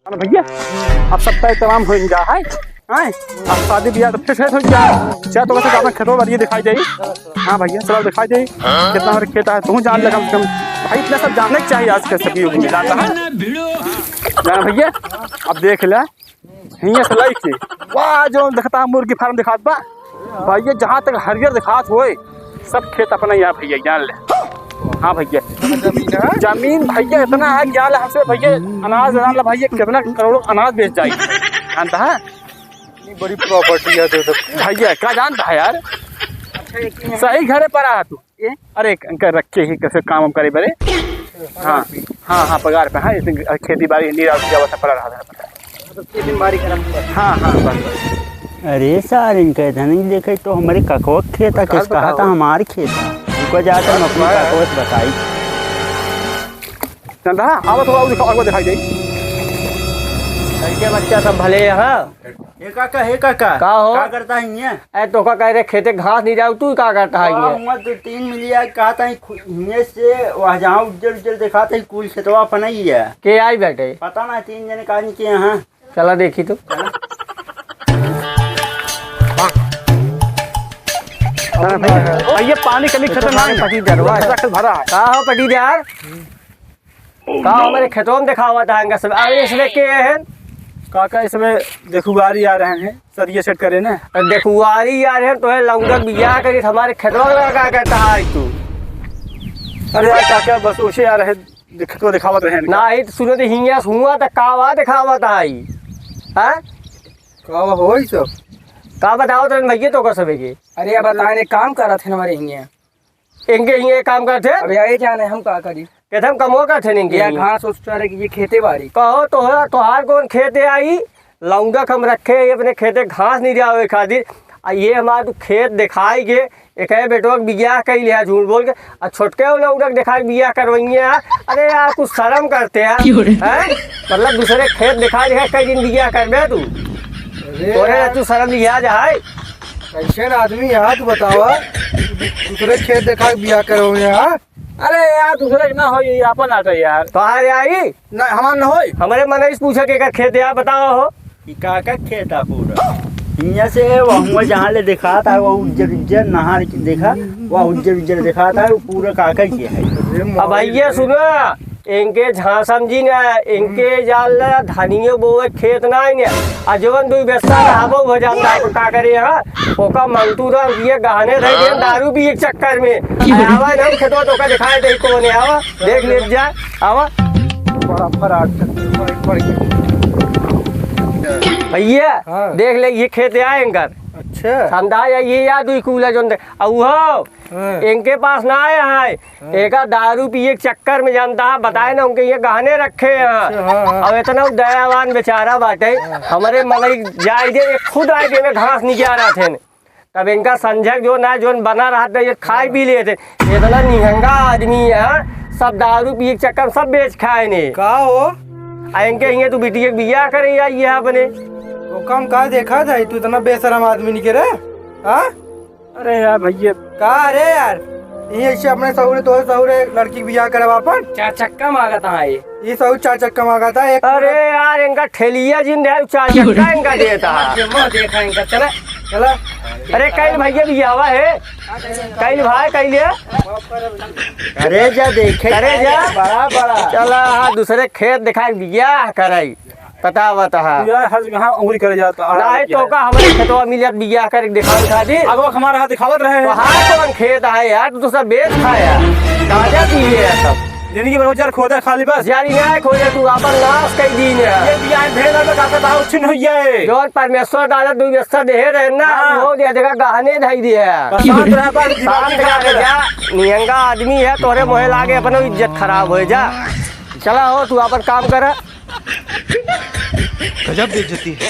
अरे भैया अब सबका तमाम हो जा है हैं अब शादी ब्याह तो फिर हो जा चाहे तो वैसे अपना खेतों पर ये दिखाई दे। हाँ भैया सब दिखाई दे कितना हमारे खेत है तू जान ले कम से कम भाई इतना सब जानने की चाहिए आज के सभी युग में जानता है जाना भैया। अब देख ले हियाँ से लाई के वाह जो दिखता है मुर्गी फार्म दिखात बा भैया जहाँ तक हरियर दिखात होए सब खेत अपना यहाँ भैया जान ले। हाँ भैया जमीन भैया इतना है क्या हमसे भैया अनाज जान ला भैया कितना करोड़ों अनाज बेच जाएगी जानता है बड़ी प्रॉपर्टी है तो भैया क्या जानता है यार सही घरे पर आया तू अरे रखे ही कैसे काम करे बड़े। हाँ हाँ हाँ पगार पे हाँ खेती बाड़ी नहीं पड़ा रहा। हाँ हाँ बस अरे सार इनके नहीं देखे तो हमारे ककोत खेता किस कहा था हमारे खेता उनको जाकर अपनी ककोत बताई जानता है आवत हुआ दिखाई दे लड़के बच्चा सब भले यहाँ हे काका का हो क्या करता है ये ऐ तो का कह रहे खेते घास नहीं जाओ तू क्या करता है ये उम्र तो 3 मिलिया कहा था ये से वह जहाँ उज्जल दिखाते कुल खेतवा पनाई है के आई बैठे पता ना 3 जने कहानी के यहाँ चला देखी तो भैया पानी कभी खतरनाक पटीदार भरा है का हो पटीदार का हमारे खेतों में दिखा हुआ था इनका सब अरे इसमें के है काका इसमें देखुआरी आ रहे हैं सर ये सेट करे ना देखुआरी आ रहे हैं तो है लौंडा बिया करी हमारे खेतों में क्या करता है तू। अरे यार काका बस उसे आ रहे तो दिखावत रहे ना ही सुनो तो हिंगा हुआ तो कावा दिखावत है हाँ का हो सब का बताओ तो भैया तो कर सके अरे अब बताने काम कर रहे थे हमारे यहाँ इनके हिंगे काम करते अब यही जाने हम का करी कहते हम कमो करते इनके या घास उस तरह की ये खेती बाड़ी कहो तोहार कौन खेते आई लौंडक हम रखे अपने खेते घास नहीं जावे खातिर ये हमारे खेत दिखाई के एक बेटो बिया कही लिया झूठ बोल के छोटके लौंडक दिखा बिया करवइए अरे यार कुछ शर्म करते हैं मतलब दूसरे खेत दिखा दिखा कई दिन बिया कर तू तू शर्म लिया जाए कैसे आदमी यहाँ तू बतावा दूसरे खेत देखा बिया करो यहाँ अरे यार दूसरे ना हो ये अपन आता यार तोहारे आई ना हमार ना हो हमारे मन इस पूछा के खेत यार बताओ हो काका खेता पूरा यहाँ से वह जहाँ ले दिखा था वो उज्जर नहार देखा वह उज्जर दिखा था वो पूरा काका की है। अब भैया सुनो इनके जहाँ समझी ना इनके जाल धनियो बोए खेत ना अजवन दुई व्यस्ता रहाबो हो जाता है का करे यहाँ ओका मंगतू ये गहने रह गए दारू भी एक चक्कर में आवा ना खेतो तो का दिखाए दे कौन आवा देख ले जा आवा बड़ा फराक भैया देख ले ये खेत आए इनकर अच्छा समझा ये याद हुई कूला जो इनके पास ना आए हैं एक दारू पिए चक्कर में जानता है बताए ना उनके ये गहने रखे हैं अब इतना दयावान बेचारा बाटे हमारे मन जाए दे खुद आए थे घास नहीं जा रहा थे तब इनका संजय जो ना जो बना रहा था ये खाए पी लिए थे इतना निहंगा आदमी है सब दारू पिए चक्कर सब बेच खाए ने का हो इनके ये तू बिटिया बिया करे आई है अपने तो कम का देखा था तू इतना बेशरम आदमी नहीं करे हाँ अरे यार भैया का अरे यार ये अपने सहुरे तो सहुरे लड़की बियाह करे वापन 4 चक्का मांगा था ये सहू 4 चक्का मांगा था एक अरे यार इनका ठेलिया जिन है 4 चक्का इनका देता देखा इनका चला चला अरे कई भैया भी आवा है कई भाई कई लिया अरे जा देखे अरे जा बड़ा चला हाँ दूसरे खेत दिखाई बिया कराई पता बता यार हर जगह उंगली करे जाता नहीं तो का हमारे खेतवा मिलियत बिया कर दिखा दी अब हमारे हाथ दिखावत रहे हैं वहाँ कौन खेत है यार तू सब बेच खाया ताजा पिए है सब जिंदगी में रोजगार खोदा खाली बस यार नहीं खोजे तू अपन लाश कई दिन है ये बियाह भेड़ में काका दाऊ छिन होइए जो परमेश्वर दादा दू व्यवस्था दे रहे ना वो दे देगा गहने धई दिए शांत रह पर शांत रह जा नियंगा आदमी है तोरे मोहे लागे अपनो इज्जत खराब हो जा चला हो तू अपन काम कर गजब बेइज्जती है।